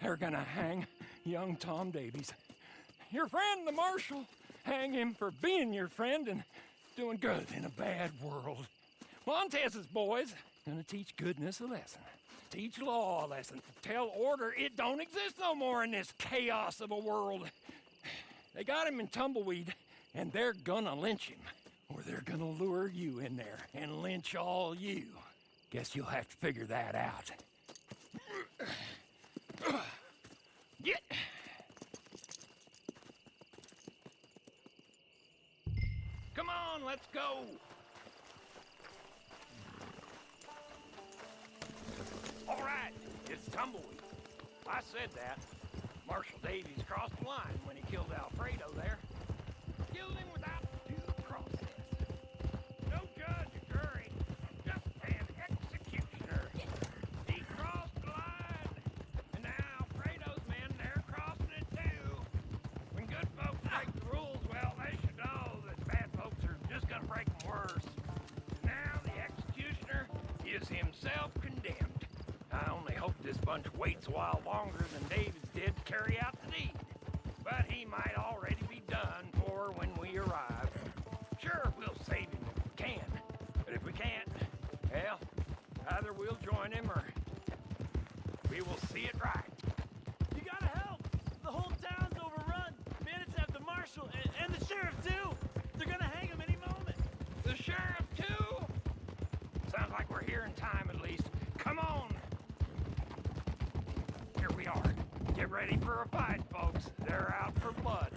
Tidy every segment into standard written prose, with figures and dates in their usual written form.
They're gonna hang young Tom Davies. Your friend, the marshal. Hang him for being your friend and doing good in a bad world. Montez's boys gonna teach goodness a lesson. Teach law a lesson. Tell order it don't exist no more in this chaos of a world. They got him in tumbleweed, and they're gonna lynch him. Or they're gonna lure you in there and lynch all you. Guess you'll have to figure that out. Get! Come on, let's go! All right, it's tumbleweed. I said that. Marshal Davies crossed the line when he killed Alfredo there. Killed him without due process. No judge or jury, just an executioner. He crossed the line, and now Alfredo's men, they're crossing it too. When good folks break the rules, well, they should know that bad folks are just gonna break them worse. Now the executioner is himself condemned. I only hope this bunch waits a while longer than Davies did to carry out the deed. But he might already be done for when we arrive. Sure, we'll save him if we can. But if we can't, well, either we'll join him or we will see it right. You gotta help! The whole town's overrun. Bandits have the marshal and the sheriff too. They're gonna hang him any moment. The sheriff too? Sounds like we're here in time at least. Come on! Here we are. Get ready for a fight, folks. They're out for blood.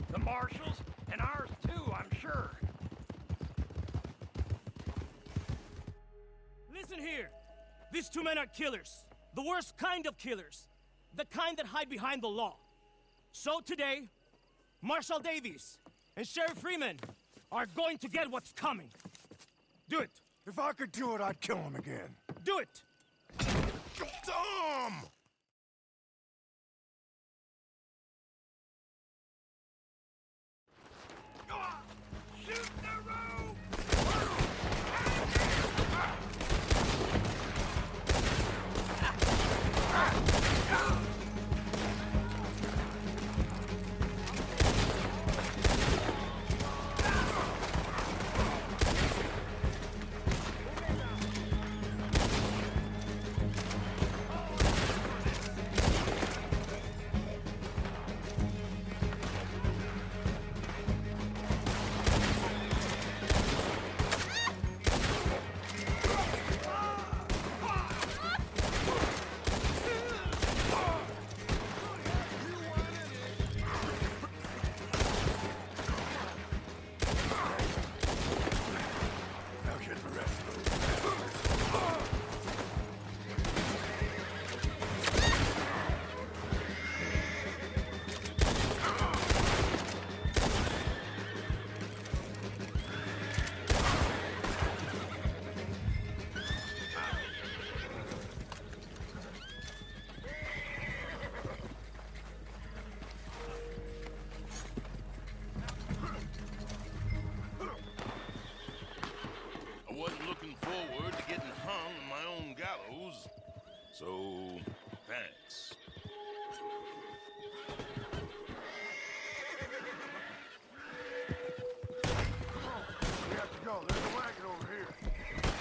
The marshals, and ours too, I'm sure. Listen here. These two men are killers. The worst kind of killers. The kind that hide behind the law. So today, Marshal Davies and Sheriff Freeman are going to get what's coming. Do it. If I could do it, I'd kill him again. Do it! Tom! Shoot the rope! I wasn't looking forward to getting hung on my own gallows, so thanks. We have to go. There's a wagon over here.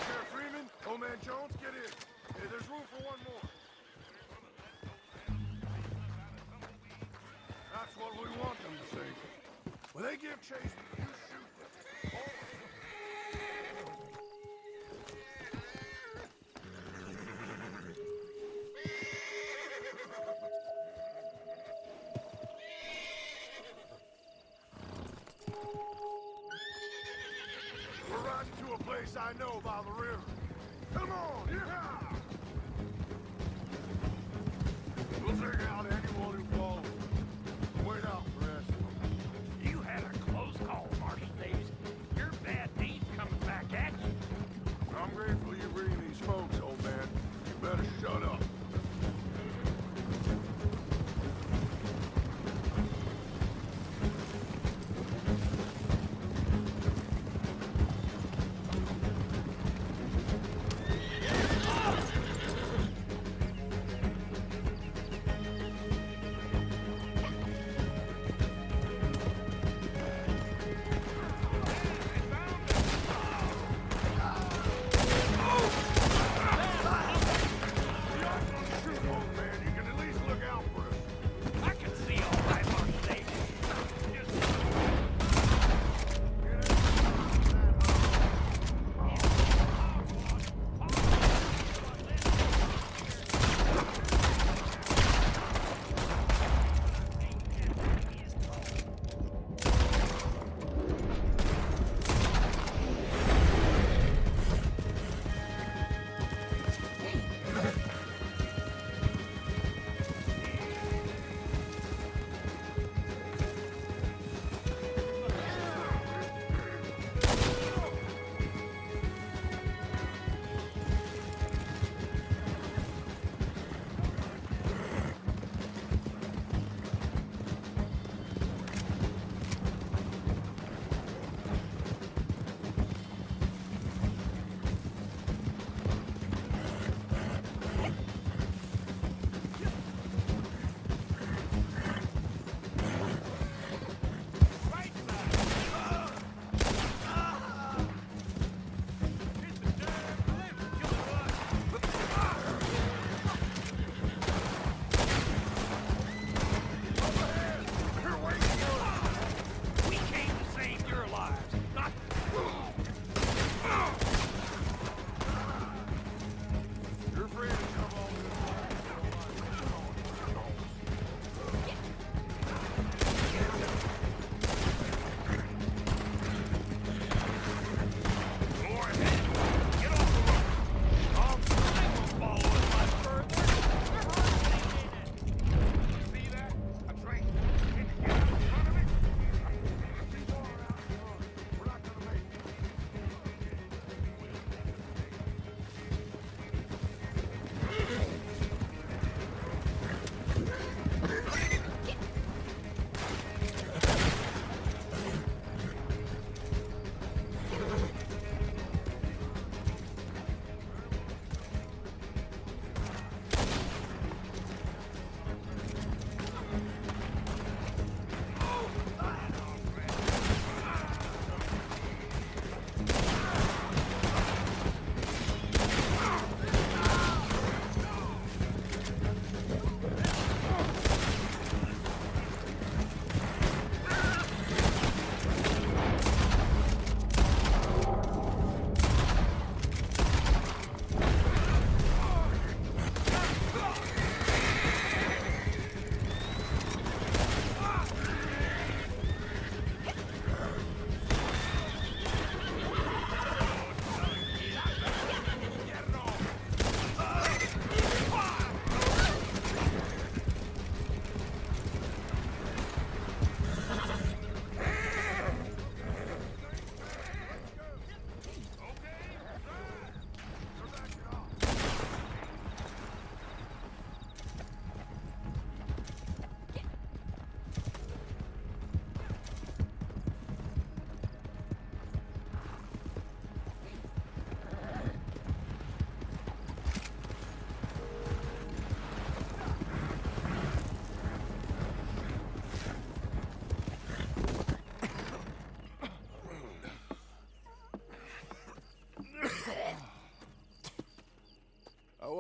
Sheriff Freeman, Old Man Jones, get in. Hey, there's room for one more. That's what we want them to say. When they give chase, you shoot them. We're riding to a place I know by the river. Come on, yeah! We'll take out anyone who follows. Wait out for the rest of them. You had a close call, Marshal Davies. Your bad deeds coming back at you. I'm grateful you bring these folks, old man. You better shut up.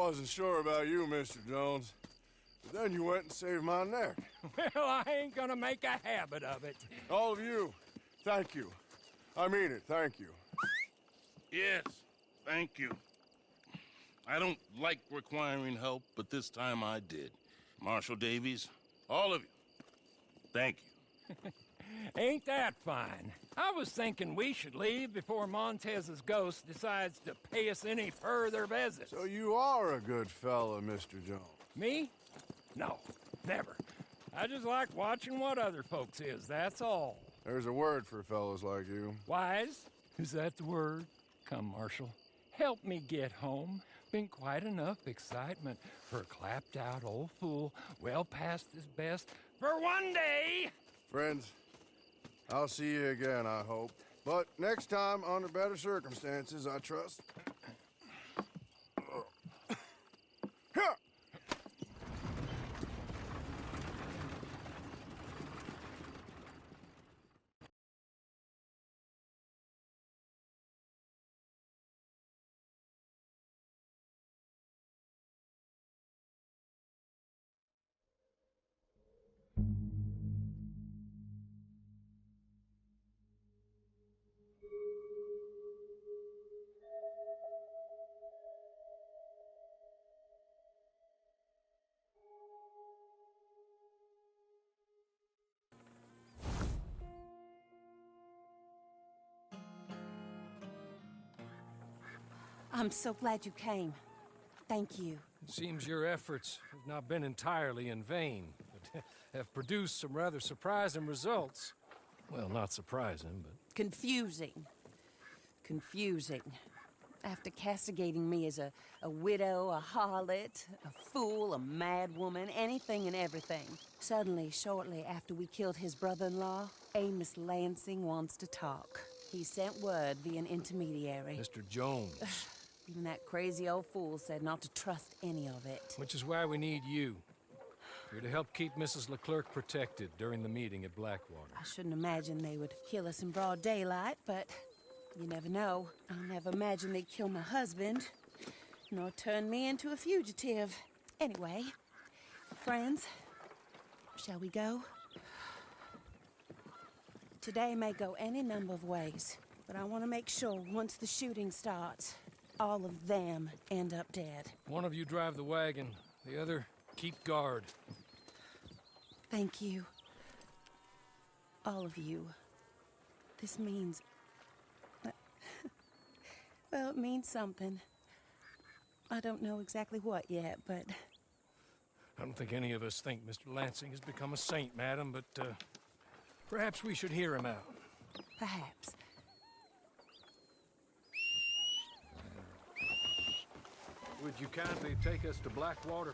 wasn't sure about you, Mr. Jones. But then you went and saved my neck. Well, I ain't gonna make a habit of it. All of you, thank you. I mean it, thank you. Yes, thank you. I don't like requiring help, but this time I did. Marshal Davies, all of you, thank you. Ain't that fine? I was thinking we should leave before Montez's ghost decides to pay us any further visits. So you are a good fella, Mr. Jones. Me? No, never. I just like watching what other folks is, that's all. There's a word for fellas like you. Wise? Is that the word? Come, Marshal. Help me get home. Been quite enough excitement for a clapped-out old fool well past his best for one day. Friends, I'll see you again, I hope. But next time, under better circumstances, I trust. I'm so glad you came. Thank you. It seems your efforts have not been entirely in vain, but have produced some rather surprising results. Well, not surprising, but... Confusing. Confusing. After castigating me as a widow, a harlot, a fool, a mad woman, anything and everything, suddenly, shortly after we killed his brother-in-law, Amos Lansing wants to talk. He sent word via an intermediary. Mr. Jones. Even that crazy old fool said not to trust any of it. Which is why we need you. You're to help keep Mrs. Leclerc protected during the meeting at Blackwater. I shouldn't imagine they would kill us in broad daylight, but you never know. I never imagined they'd kill my husband, nor turn me into a fugitive. Anyway, friends, shall we go? Today may go any number of ways, but I want to make sure once the shooting starts, all of them end up dead. One of you drive the wagon, the other keep guard. Thank you. All of you. This means... well, it means something. I don't know exactly what yet, but... I don't think any of us think Mr. Lansing has become a saint, madam, but perhaps we should hear him out. Perhaps. Would you kindly take us to Blackwater?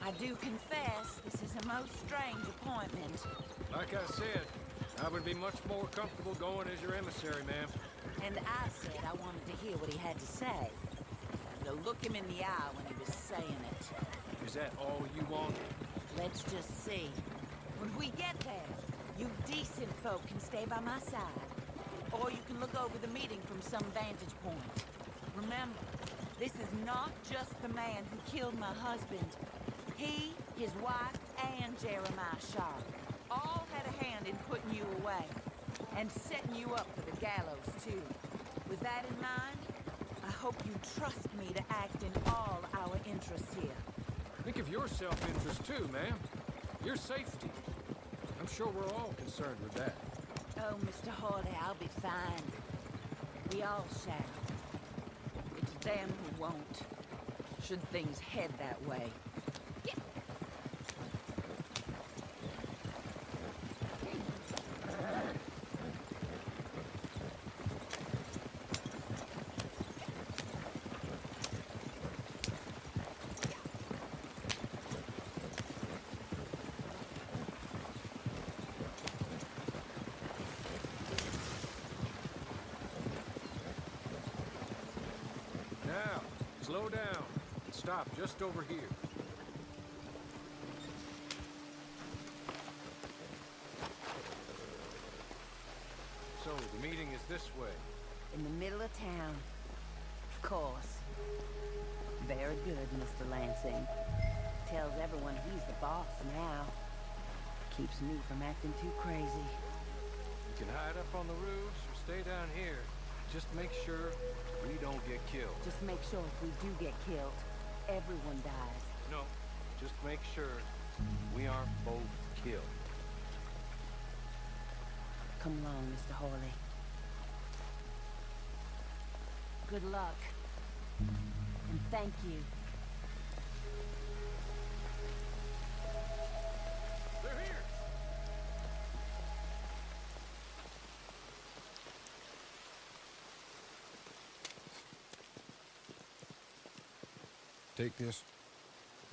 I do confess, this is a most strange appointment. Like I said, I would be much more comfortable going as your emissary, ma'am. And I said I wanted to hear what he had to say. To look him in the eye when he was saying it. Is that all you want? Let's just see. When we get there, you decent folk can stay by my side. Or you can look over the meeting from some vantage point. Remember, this is not just the man who killed my husband. He, his wife, and Jeremiah Sharp all had a hand in putting you away. And setting you up for the gallows, too. With that in mind, I hope you trust me to act in all our interests here. Think of your self-interest too, ma'am. Your safety. I'm sure we're all concerned with that. Oh, Mr. Hawley, I'll be fine. We all shall. It's them who won't, should things head that way. Now, slow down and stop just over here. So, The meeting is this way. In the middle of town. Of course. Very good, Mr. Lansing. Tells everyone he's the boss now. Keeps me from acting too crazy. You can hide up on the roofs or stay down here. Just make sure we don't get killed. Just make sure if we do get killed, everyone dies. No, just make sure we aren't both killed. Come along, Mr. Hawley. Good luck. And thank you. They're here! Take this.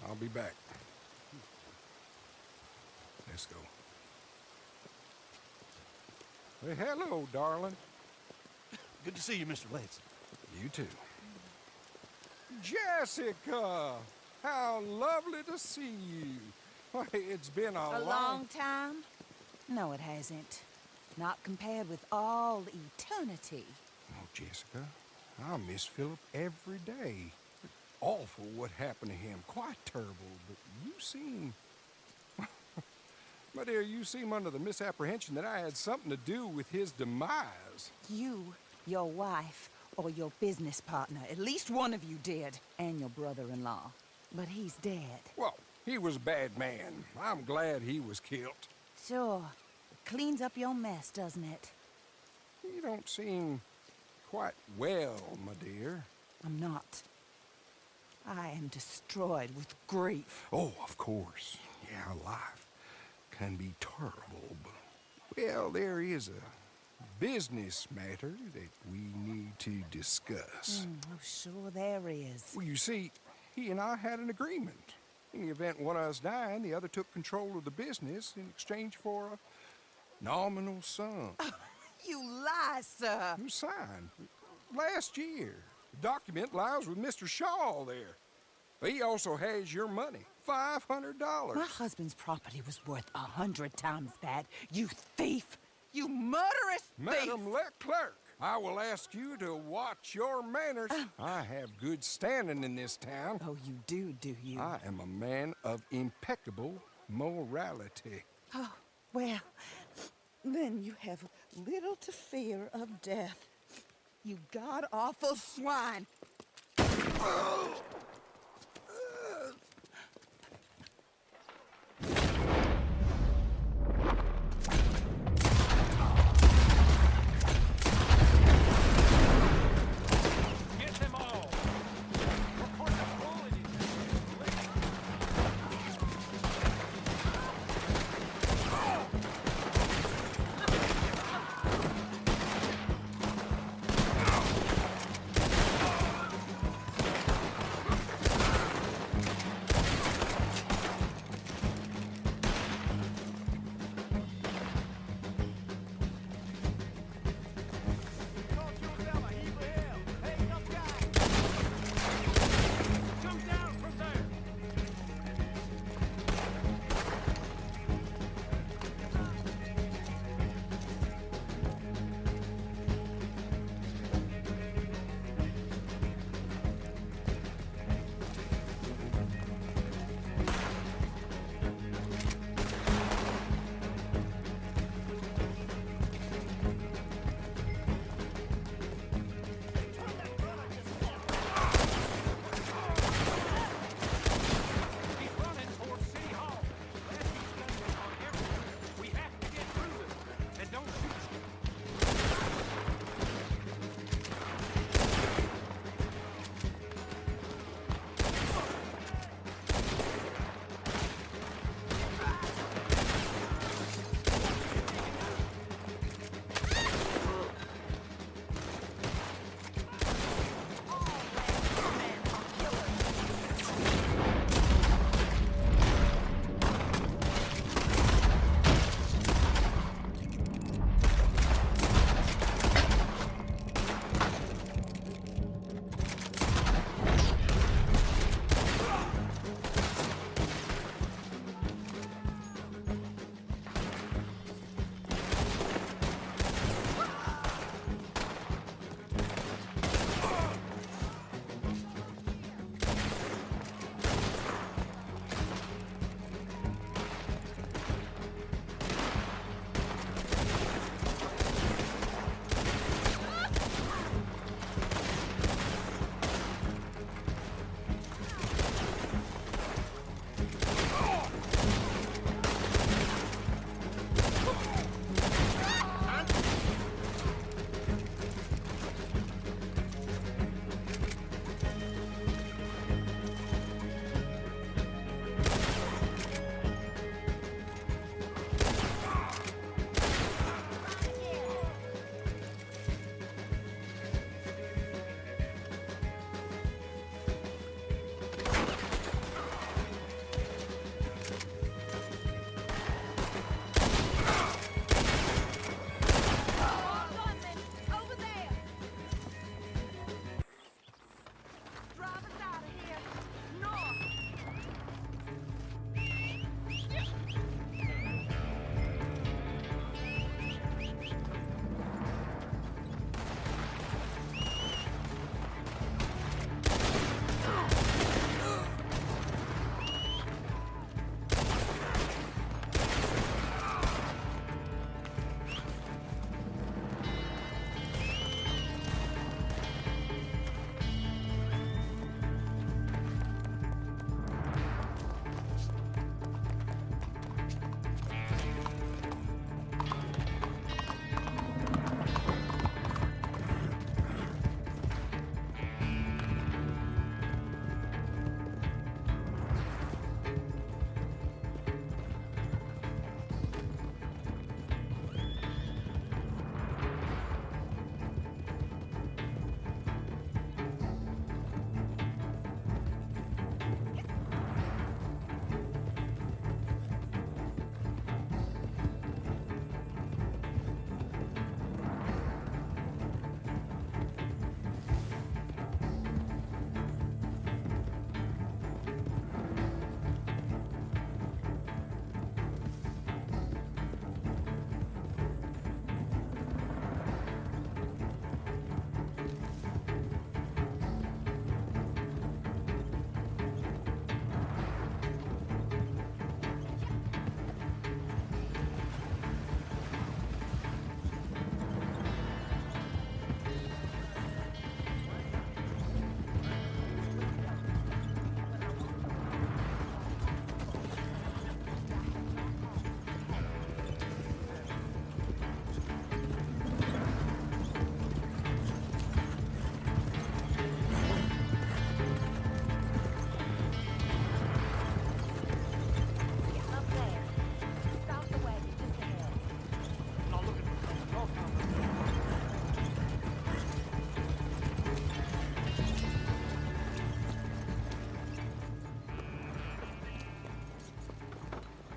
I'll be back. Let's go. Well, hello, darling. Good to see you, Mr. Lansing. You too. Jessica! How lovely to see you. Why, it's been A long time? No, it hasn't. Not compared with all eternity. Oh, Jessica, I miss Philip every day. Awful what happened to him. Quite terrible, but you seem... My dear, you seem under the misapprehension that I had something to do with his demise. You, your wife, or your business partner, at least one of you did, and your brother-in-law. But he's dead. Well, he was a bad man. I'm glad he was killed. Sure. Cleans up your mess, doesn't it? You don't seem quite well, my dear. I'm not. I am destroyed with grief. Oh, of course. Yeah, life can be terrible, but... Well, there is a business matter that we need to discuss. Oh, sure there is. Well, you see, he and I had an agreement. In the event one of us died, the other took control of the business in exchange for a nominal sum. You lie, sir. You signed last year. The document lies with Mr. Shaw there. He also has your money, $500. My husband's property was worth 100 times that. You thief! You murderous thief! Madam Leclerc, I will ask you to watch your manners. I have good standing in this town. Oh, you do you? I am a man of impeccable morality. Oh, well, then you have little to fear of death. You god-awful swine! Get them all! Report the bullet in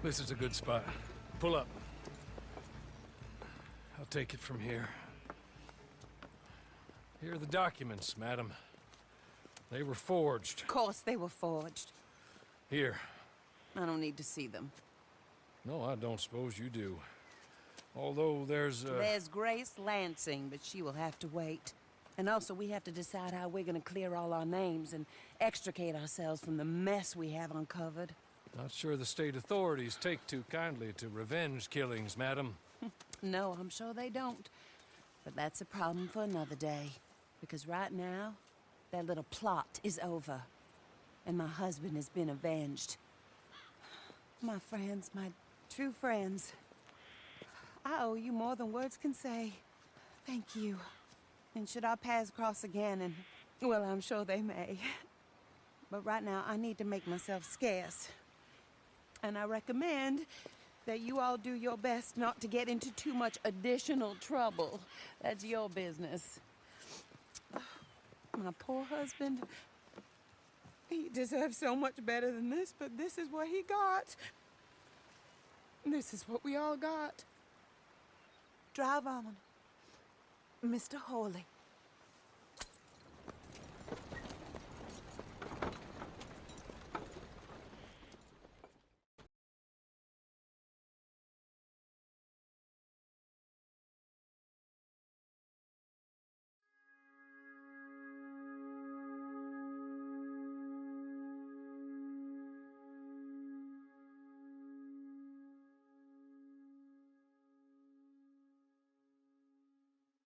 This is a good spot. Pull up. I'll take it from here. Here are the documents, madam. They were forged. Of course they were forged. Here. I don't need to see them. No, I don't suppose you do. Although there's There's Grace Lansing, but she will have to wait. And also, we have to decide how we're gonna clear all our names and extricate ourselves from the mess we have uncovered. Not sure the state authorities take too kindly to revenge killings, madam. No, I'm sure they don't. But that's a problem for another day. Because right now, that little plot is over. And my husband has been avenged. My friends, my true friends. I owe you more than words can say. Thank you. And should our paths cross again, and, well, I'm sure they may. But right now, I need to make myself scarce. And I recommend that you all do your best not to get into too much additional trouble. That's your business. My poor husband, he deserves so much better than this, but this is what he got. This is what we all got. Drive on, Mr. Hawley.